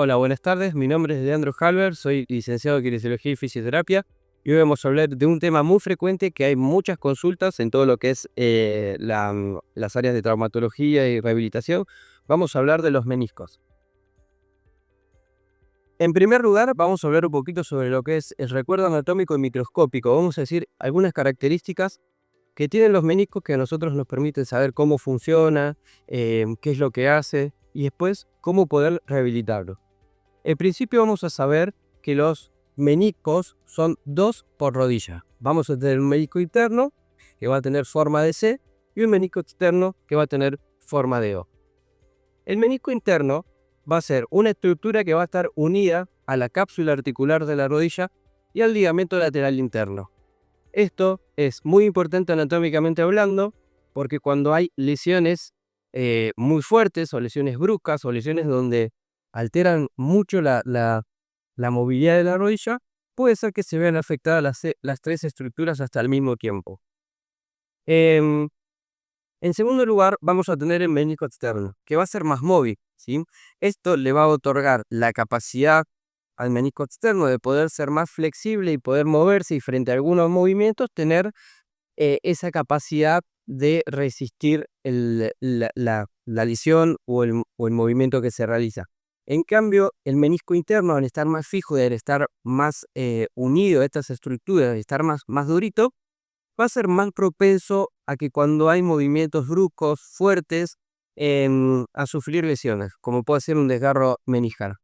Hola, buenas tardes. Mi nombre es Leandro Halber, soy licenciado en Kinesiología y Fisioterapia y hoy vamos a hablar de un tema muy frecuente que hay muchas consultas en todo lo que es las áreas de traumatología y rehabilitación. Vamos a hablar de los meniscos. En primer lugar, vamos a hablar un poquito sobre lo que es el recuerdo anatómico y microscópico. Vamos a decir algunas características que tienen los meniscos que a nosotros nos permiten saber cómo funciona, qué es lo que hace y después cómo poder rehabilitarlo. En principio vamos a saber que los meniscos son 2 por rodilla. Vamos a tener un menisco interno que va a tener forma de C y un menisco externo que va a tener forma de O. El menisco interno va a ser una estructura que va a estar unida a la cápsula articular de la rodilla y al ligamento lateral interno. Esto es muy importante anatómicamente hablando porque cuando hay lesiones muy fuertes o lesiones bruscas o lesiones donde alteran mucho la movilidad de la rodilla, puede ser que se vean afectadas las tres estructuras hasta el mismo tiempo. Em, en segundo lugar, vamos a tener el menisco externo, que va a ser más móvil, ¿sí? Esto le va a otorgar la capacidad al menisco externo de poder ser más flexible y poder moverse y frente a algunos movimientos tener esa capacidad de resistir la lesión o el movimiento que se realiza. En cambio, el menisco interno, al estar más fijo y al estar más unido a estas estructuras y estar más durito, va a ser más propenso a que cuando hay movimientos bruscos, fuertes, a sufrir lesiones, como puede ser un desgarro meniscal.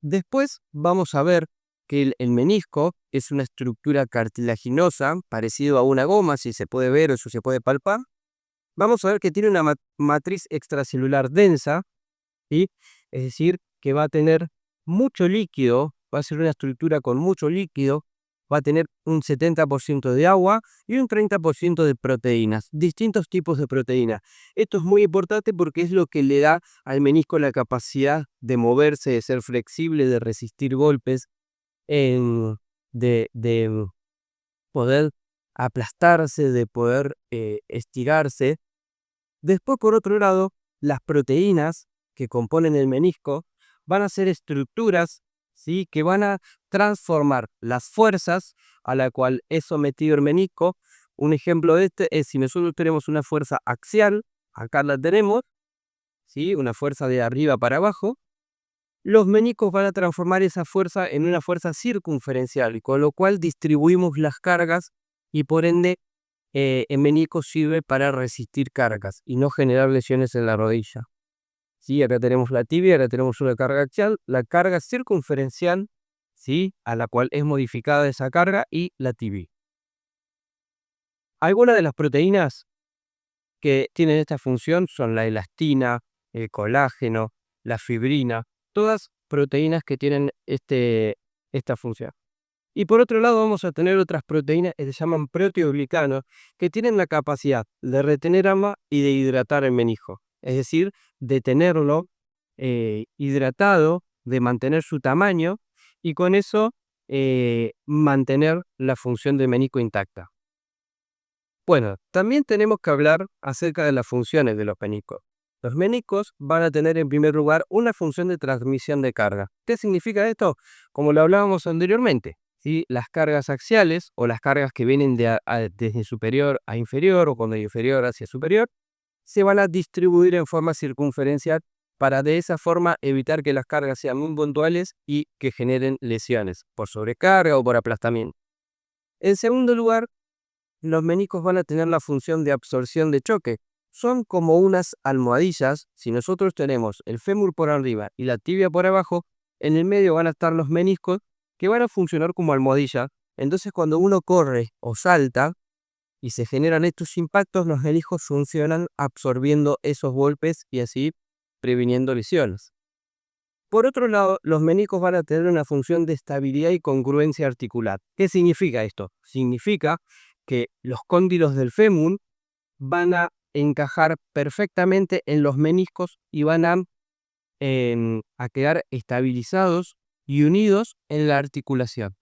Después vamos a ver que el menisco es una estructura cartilaginosa, parecido a una goma, si se puede ver o si se puede palpar. Vamos a ver que tiene una matriz extracelular densa, ¿sí? Es decir, que va a tener mucho líquido, va a ser una estructura con mucho líquido, va a tener un 70% de agua y un 30% de proteínas, distintos tipos de proteínas. Esto es muy importante porque es lo que le da al menisco la capacidad de moverse, de ser flexible, de resistir golpes, de poder aplastarse, de poder estirarse. Después, por otro lado, las proteínas que componen el menisco van a ser estructuras, ¿sí?, que van a transformar las fuerzas a la cual es sometido el menisco. Un ejemplo de este es si nosotros tenemos una fuerza axial, acá la tenemos, ¿sí?, una fuerza de arriba para abajo. Los meniscos van a transformar esa fuerza en una fuerza circunferencial, con lo cual distribuimos las cargas y por ende el menisco sirve para resistir cargas y no generar lesiones en la rodilla. ¿Sí? Acá tenemos la tibia, acá tenemos una carga axial, la carga circunferencial, ¿sí?, a la cual es modificada esa carga, y la tibia. Algunas de las proteínas que tienen esta función son la elastina, el colágeno, la fibrina, todas proteínas que tienen esta función. Y por otro lado vamos a tener otras proteínas que se llaman proteoglicanos, que tienen la capacidad de retener agua y de hidratar el menisco. Es decir, de tenerlo hidratado, de mantener su tamaño y con eso mantener la función del menisco intacta. Bueno, también tenemos que hablar acerca de las funciones de los meniscos. Los meniscos van a tener en primer lugar una función de transmisión de carga. ¿Qué significa esto? Como lo hablábamos anteriormente, ¿sí? Las cargas axiales o las cargas que vienen desde superior a inferior o con de inferior hacia superior se van a distribuir en forma circunferencial para de esa forma evitar que las cargas sean muy puntuales y que generen lesiones por sobrecarga o por aplastamiento. En segundo lugar, los meniscos van a tener la función de absorción de choque. Son como unas almohadillas. Si nosotros tenemos el fémur por arriba y la tibia por abajo, en el medio van a estar los meniscos que van a funcionar como almohadilla. Entonces cuando uno corre o salta y se generan estos impactos, los meniscos funcionan absorbiendo esos golpes y así previniendo lesiones. Por otro lado, los meniscos van a tener una función de estabilidad y congruencia articular. ¿Qué significa esto? Significa que los cóndilos del fémur van a encajar perfectamente en los meniscos y van a quedar estabilizados y unidos en la articulación.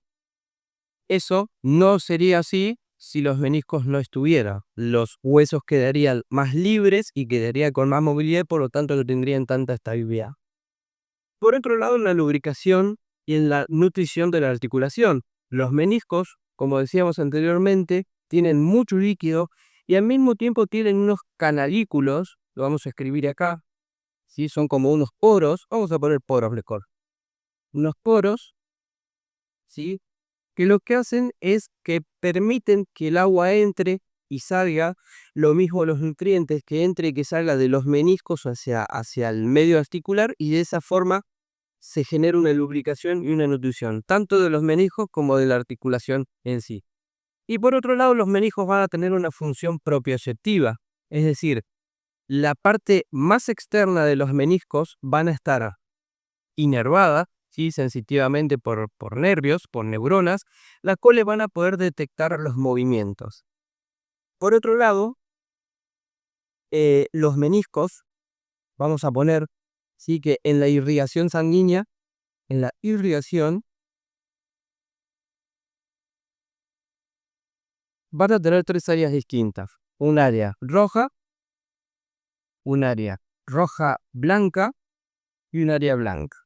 Eso no sería así si los meniscos no estuvieran. Los huesos quedarían más libres y quedarían con más movilidad, por lo tanto no tendrían tanta estabilidad. Por otro lado, en la lubricación y en la nutrición de la articulación. Los meniscos, como decíamos anteriormente, tienen mucho líquido y al mismo tiempo tienen unos canalículos, lo vamos a escribir acá, ¿sí? Son como unos poros, vamos a poner poros mejor, unos poros, ¿sí? Que lo que hacen es que permiten que el agua entre y salga, lo mismo los nutrientes, que entre y que salga de los meniscos hacia el medio articular, y de esa forma se genera una lubricación y una nutrición, tanto de los meniscos como de la articulación en sí. Y por otro lado, los meniscos van a tener una función propioceptiva, es decir, la parte más externa de los meniscos van a estar inervada, ¿sí? Sensitivamente por nervios, por neuronas, las cuales van a poder detectar los movimientos. Por otro lado, los meniscos, vamos a poner, ¿sí? Que en la irrigación sanguínea, en la irrigación, van a tener tres áreas distintas. Un área roja, un área roja blanca y un área blanca.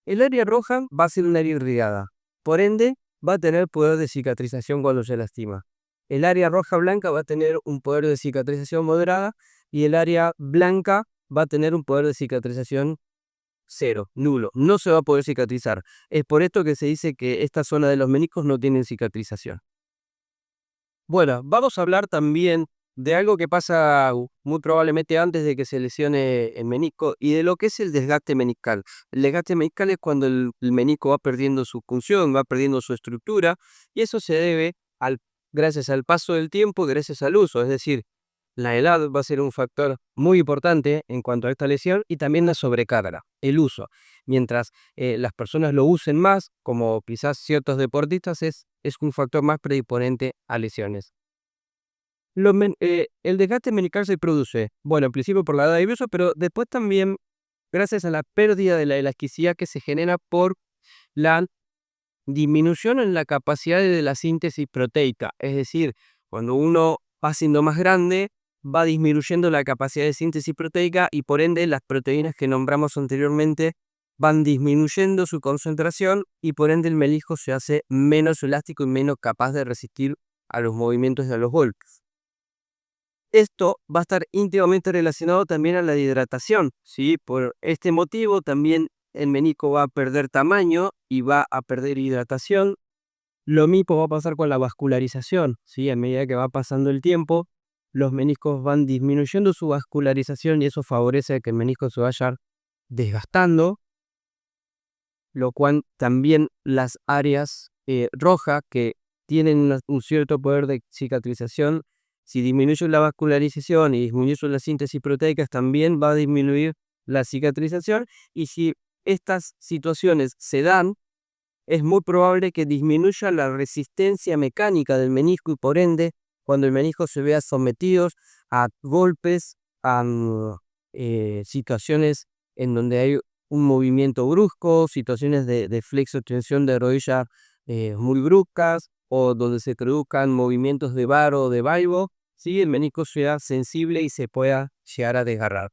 El área roja va a ser un área irrigada, por ende va a tener poder de cicatrización cuando se lastima. El área roja blanca va a tener un poder de cicatrización moderada y el área blanca va a tener un poder de cicatrización cero, nulo. No se va a poder cicatrizar. Es por esto que se dice que esta zona de los meniscos no tienen cicatrización. Bueno, vamos a hablar también de algo que pasa muy probablemente antes de que se lesione el menisco y de lo que es el desgaste meniscal. El desgaste meniscal es cuando el menisco va perdiendo su función, va perdiendo su estructura, y eso se debe gracias al paso del tiempo, gracias al uso. Es decir, la edad va a ser un factor muy importante en cuanto a esta lesión, y también la sobrecarga, el uso. Mientras las personas lo usen más, como quizás ciertos deportistas, es un factor más predisponente a lesiones. El desgaste meniscal se produce, bueno, en principio por la edad del uso, pero después también gracias a la pérdida de la elasticidad que se genera por la disminución en la capacidad de la síntesis proteica. Es decir, cuando uno va siendo más grande, va disminuyendo la capacidad de síntesis proteica, y por ende las proteínas que nombramos anteriormente van disminuyendo su concentración, y por ende el menisco se hace menos elástico y menos capaz de resistir a los movimientos y a los golpes. Esto va a estar íntimamente relacionado también a la hidratación, ¿sí? Por este motivo también el menisco va a perder tamaño y va a perder hidratación. Lo mismo va a pasar con la vascularización, ¿sí? A medida que va pasando el tiempo, los meniscos van disminuyendo su vascularización, y eso favorece que el menisco se vaya desgastando, lo cual también las áreas rojas, que tienen un cierto poder de cicatrización, si disminuye la vascularización y disminuye la síntesis proteica, también va a disminuir la cicatrización, y si estas situaciones se dan, es muy probable que disminuya la resistencia mecánica del menisco, y por ende, cuando el menisco se vea sometido a golpes, a situaciones en donde hay un movimiento brusco, situaciones de flexo-tensión de rodilla muy bruscas, o donde se produzcan movimientos de bar o de valgo, ¿sí? El menisco sea sensible y se pueda llegar a desgarrar.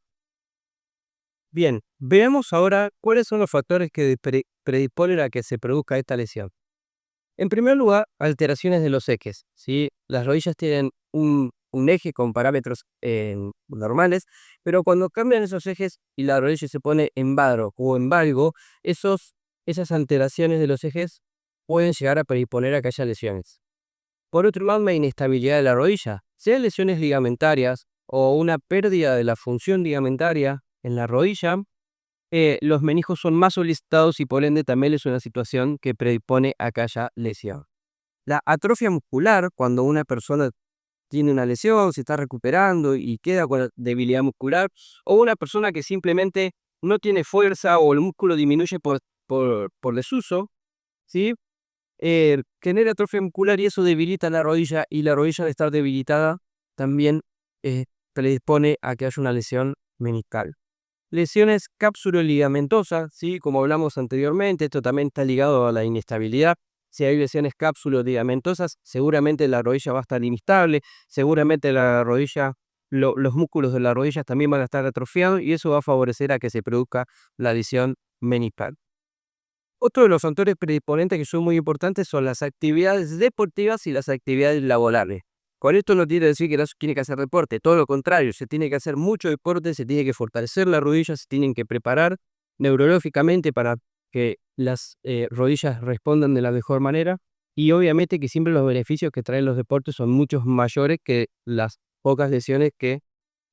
Bien, veamos ahora cuáles son los factores que predisponen a que se produzca esta lesión. En primer lugar, alteraciones de los ejes, ¿sí? Las rodillas tienen un eje con parámetros normales, pero cuando cambian esos ejes y la rodilla se pone en varo o en valgo, esas alteraciones de los ejes pueden llegar a predisponer a que haya lesiones. Por otro lado, la inestabilidad de la rodilla, sean lesiones ligamentarias o una pérdida de la función ligamentaria en la rodilla, los meniscos son más solicitados, y por ende también es una situación que predispone a que haya lesión. La atrofia muscular, cuando una persona tiene una lesión, se está recuperando y queda con debilidad muscular, o una persona que simplemente no tiene fuerza o el músculo disminuye por desuso, ¿sí? Genera atrofia muscular, y eso debilita la rodilla, y la rodilla, al estar debilitada también predispone a que haya una lesión meniscal. Lesiones cápsulo-ligamentosas, ¿sí? Como hablamos anteriormente, esto también está ligado a la inestabilidad. Si hay lesiones cápsulo-ligamentosas, seguramente la rodilla va a estar inestable, seguramente la rodilla, los músculos de la rodilla también van a estar atrofiados, y eso va a favorecer a que se produzca la lesión meniscal. Otro de los factores predisponentes que son muy importantes son las actividades deportivas y las actividades laborales. Con esto no quiere decir que no se tiene que hacer deporte, todo lo contrario, se tiene que hacer mucho deporte, se tiene que fortalecer las rodillas, se tienen que preparar neurológicamente para que las rodillas respondan de la mejor manera, y obviamente que siempre los beneficios que traen los deportes son muchos mayores que las pocas lesiones que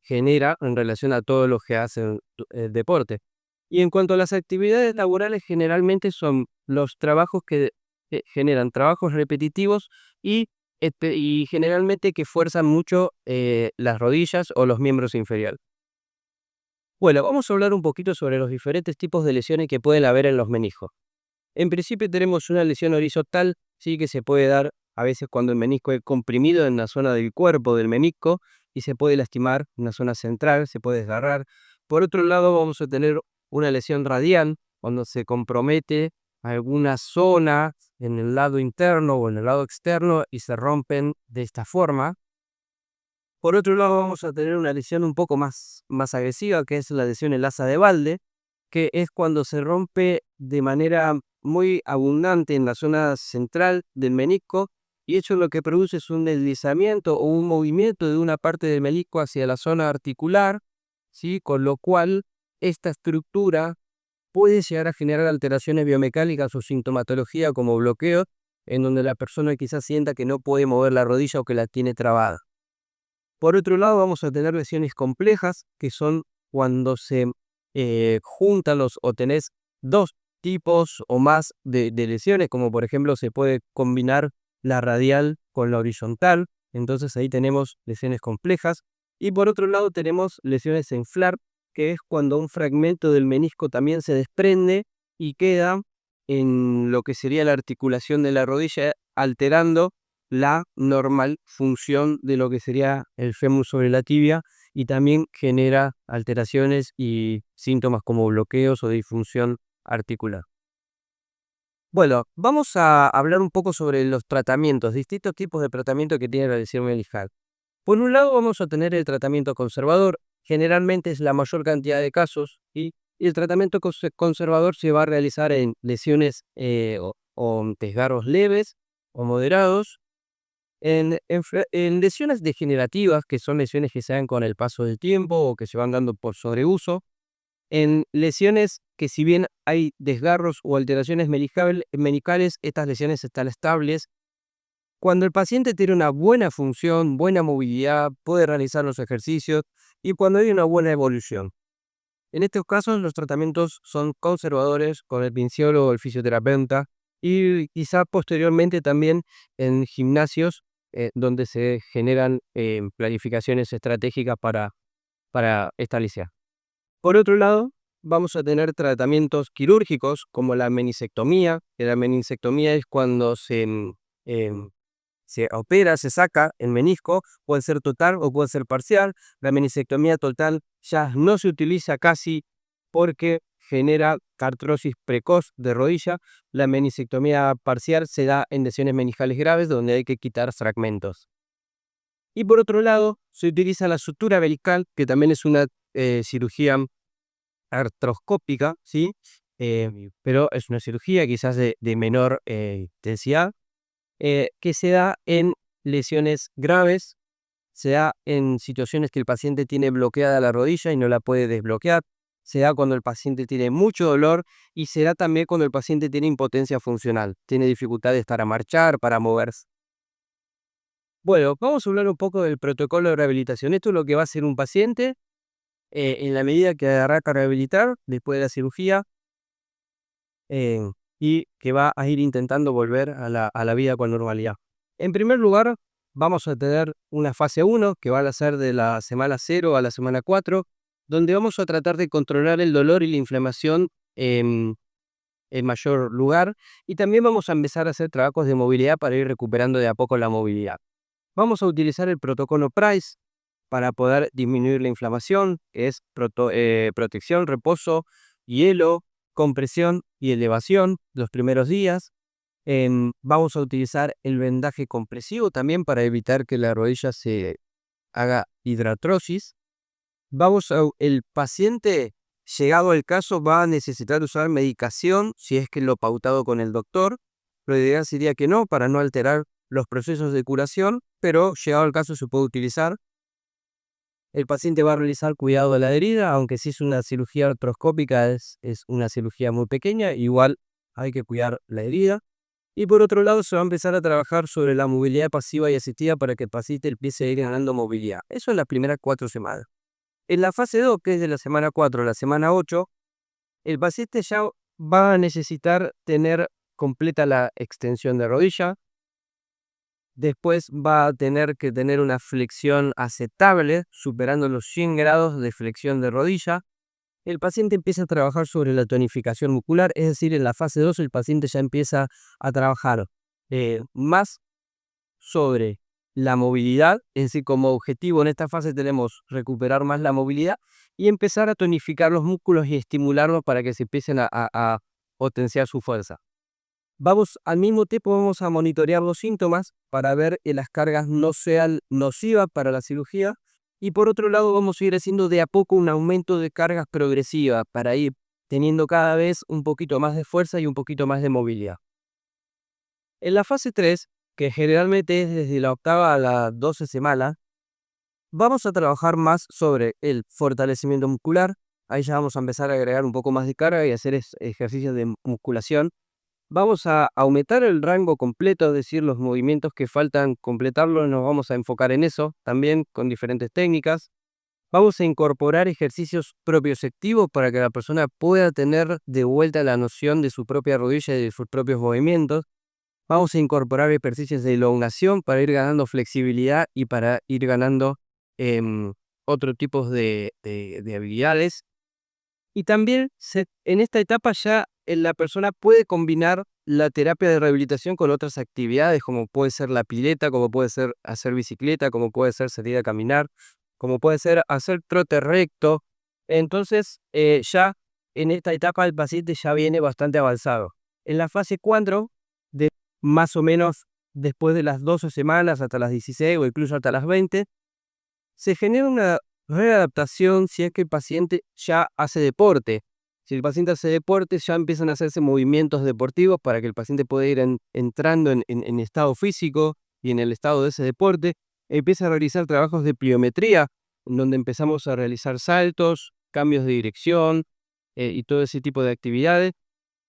genera en relación a todos los que hacen deporte. Y en cuanto a las actividades laborales, generalmente son los trabajos que generan trabajos repetitivos y, y generalmente que fuerzan mucho las rodillas o los miembros inferiores. Bueno, vamos a hablar un poquito sobre los diferentes tipos de lesiones que pueden haber en los meniscos. En principio tenemos una lesión horizontal, sí, que se puede dar a veces cuando el menisco es comprimido en la zona del cuerpo del menisco y se puede lastimar en la zona central, se puede desgarrar. Por otro lado, vamos a tener una lesión radial cuando se compromete alguna zona en el lado interno o en el lado externo y se rompen de esta forma. Por otro lado, vamos a tener una lesión un poco más agresiva, que es la lesión en asa de balde, que es cuando se rompe de manera muy abundante en la zona central del menisco, y eso lo que produce es un deslizamiento o un movimiento de una parte del menisco hacia la zona articular, ¿sí? Con lo cual esta estructura puede llegar a generar alteraciones biomecánicas o sintomatología como bloqueo, en donde la persona quizás sienta que no puede mover la rodilla o que la tiene trabada. Por otro lado, vamos a tener lesiones complejas, que son cuando se juntan o tenés dos tipos o más de lesiones, como por ejemplo se puede combinar la radial con la horizontal, entonces ahí tenemos lesiones complejas. Y por otro lado tenemos lesiones en FLAR, que es cuando un fragmento del menisco también se desprende y queda en lo que sería la articulación de la rodilla, alterando la normal función de lo que sería el fémur sobre la tibia, y también genera alteraciones y síntomas como bloqueos o disfunción articular. Bueno, vamos a hablar un poco sobre los tratamientos, distintos tipos de tratamiento que tiene la lesión meniscal. Por un lado vamos a tener el tratamiento conservador, generalmente es la mayor cantidad de casos, y el tratamiento conservador se va a realizar en lesiones o desgarros leves o moderados. En lesiones degenerativas, que son lesiones que se dan con el paso del tiempo o que se van dando por sobreuso. En lesiones que, si bien hay desgarros o alteraciones meniscales, estas lesiones están estables. Cuando el paciente tiene una buena función, buena movilidad, puede realizar los ejercicios y cuando hay una buena evolución. En estos casos, los tratamientos son conservadores con el pinciólogo o el fisioterapeuta, y quizá posteriormente también en gimnasios donde se generan planificaciones estratégicas para esta lesión. Por otro lado, vamos a tener tratamientos quirúrgicos como la menisectomía, que la menisectomía es cuando se opera, se saca el menisco, puede ser total o puede ser parcial. La menisectomía total ya no se utiliza casi porque genera artrosis precoz de rodilla. La menisectomía parcial se da en lesiones meniscales graves donde hay que quitar fragmentos. Y por otro lado, se utiliza la sutura velical, que también es una cirugía artroscópica, ¿sí? Pero es una cirugía quizás de menor intensidad, que se da en lesiones graves, se da en situaciones que el paciente tiene bloqueada la rodilla y no la puede desbloquear, se da cuando el paciente tiene mucho dolor y se da también cuando el paciente tiene impotencia funcional, tiene dificultades para marchar, para moverse. Bueno, vamos a hablar un poco del protocolo de rehabilitación. Esto es lo que va a hacer un paciente en la medida que arranca a rehabilitar después de la cirugía, eh, y que va a ir intentando volver a la vida con normalidad. En primer lugar, vamos a tener una fase 1 que va a ser de la semana 0 a la semana 4, donde vamos a tratar de controlar el dolor y la inflamación en mayor lugar, y también vamos a empezar a hacer trabajos de movilidad para ir recuperando de a poco la movilidad. Vamos a utilizar el protocolo PRICE para poder disminuir la inflamación, que es protección, reposo, hielo, compresión y elevación los primeros días. Vamos a utilizar el vendaje compresivo también para evitar que la rodilla se haga hidratrosis. El paciente Llegado el caso, va a necesitar usar medicación si es que lo pautado con el doctor. Lo ideal sería que no, para no alterar los procesos de curación, pero llegado el caso se puede utilizar. El paciente va a realizar cuidado de la herida, aunque si es una cirugía artroscópica, es una cirugía muy pequeña, igual hay que cuidar la herida. Y por otro lado, se va a empezar a trabajar sobre la movilidad pasiva y asistida para que el paciente empiece a ir ganando movilidad. Eso en las primeras 4 semanas. En la fase 2, que es de la semana 4 a la semana 8, el paciente ya va a necesitar tener completa la extensión de rodilla. Después va a tener que tener una flexión aceptable, superando los 100 grados de flexión de rodilla. El paciente empieza a trabajar sobre la tonificación muscular, es decir, en la fase 2 el paciente ya empieza a trabajar más sobre la movilidad, es decir, como objetivo en esta fase tenemos recuperar más la movilidad y empezar a tonificar los músculos y estimularlos para que se empiecen a potenciar su fuerza. Al mismo tiempo vamos a monitorear los síntomas para ver que las cargas no sean nocivas para la cirugía. Y por otro lado vamos a ir haciendo de a poco un aumento de cargas progresiva para ir teniendo cada vez un poquito más de fuerza y un poquito más de movilidad. En la fase 3, que generalmente es desde la 8ª a la 12 semana, vamos a trabajar más sobre el fortalecimiento muscular. Ahí ya vamos a empezar a agregar un poco más de carga y hacer ejercicios de musculación. Vamos a aumentar el rango completo, es decir, los movimientos que faltan completarlo, nos vamos a enfocar en eso, también con diferentes técnicas. Vamos a incorporar ejercicios propioceptivos para que la persona pueda tener de vuelta la noción de su propia rodilla y de sus propios movimientos. Vamos a incorporar ejercicios de elongación para ir ganando flexibilidad y para ir ganando otro tipo de habilidades. Y también en esta etapa ya la persona puede combinar la terapia de rehabilitación con otras actividades, como puede ser la pileta, como puede ser hacer bicicleta, como puede ser salir a caminar, como puede ser hacer trote recto. Entonces, ya en esta etapa el paciente ya viene bastante avanzado. En la fase 4, de más o menos después de las 12 semanas hasta las 16 o incluso hasta las 20, se genera una readaptación si es que el paciente ya hace deporte. Si el paciente hace deporte, ya empiezan a hacerse movimientos deportivos para que el paciente pueda ir entrando en estado físico y en el estado de ese deporte. Empieza a realizar trabajos de pliometría, en donde empezamos a realizar saltos, cambios de dirección y todo ese tipo de actividades.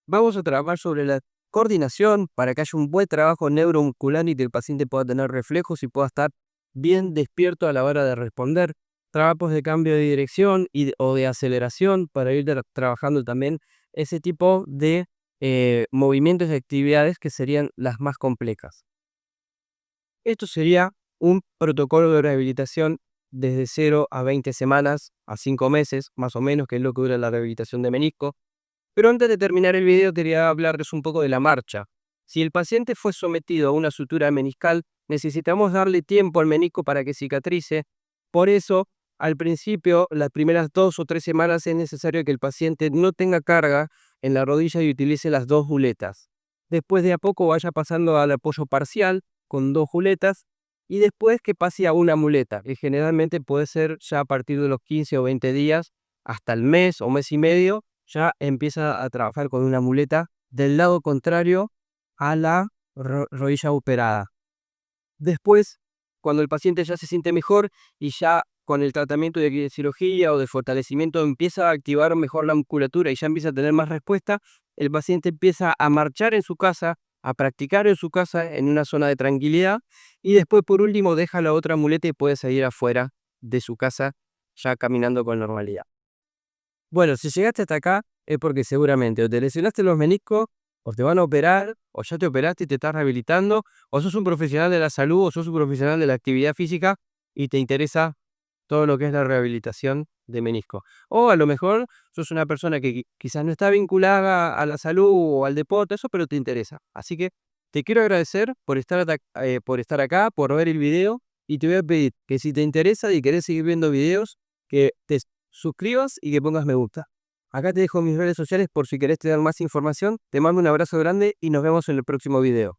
Vamos a trabajar sobre la coordinación para que haya un buen trabajo neuromuscular y que el paciente pueda tener reflejos y pueda estar bien despierto a la hora de responder. Trabajos de cambio de dirección o de aceleración para ir trabajando también ese tipo de movimientos y actividades que serían las más complejas. Esto sería un protocolo de rehabilitación desde 0 a 20 semanas, a 5 meses más o menos, que es lo que dura la rehabilitación de menisco. Pero antes de terminar el video quería hablarles un poco de la marcha. Si el paciente fue sometido a una sutura meniscal, necesitamos darle tiempo al menisco para que cicatrice. Por eso, al principio, las primeras 2 o 3 semanas es necesario que el paciente no tenga carga en la rodilla y utilice las 2 muletas. Después de a poco vaya pasando al apoyo parcial con 2 muletas y después que pase a una muleta, que generalmente puede ser ya a partir de los 15 o 20 días hasta el mes o mes y medio, ya empieza a trabajar con una muleta del lado contrario a la rodilla operada. Después, cuando el paciente ya se siente mejor y ya con el tratamiento de cirugía o de fortalecimiento empieza a activar mejor la musculatura y ya empieza a tener más respuesta, el paciente empieza a marchar en su casa, a practicar en su casa en una zona de tranquilidad y después por último deja la otra muleta y puede salir afuera de su casa ya caminando con normalidad. Bueno, si llegaste hasta acá es porque seguramente o te lesionaste los meniscos, o te van a operar, o ya te operaste y te estás rehabilitando, o sos un profesional de la salud, o sos un profesional de la actividad física y te interesa todo lo que es la rehabilitación de menisco. O a lo mejor sos una persona que quizás no está vinculada a la salud o al deporte, eso, pero te interesa. Así que te quiero agradecer por estar acá, por ver el video, y te voy a pedir que si te interesa y querés seguir viendo videos, que te suscribas y que pongas me gusta. Acá te dejo mis redes sociales por si querés tener más información. Te mando un abrazo grande y nos vemos en el próximo video.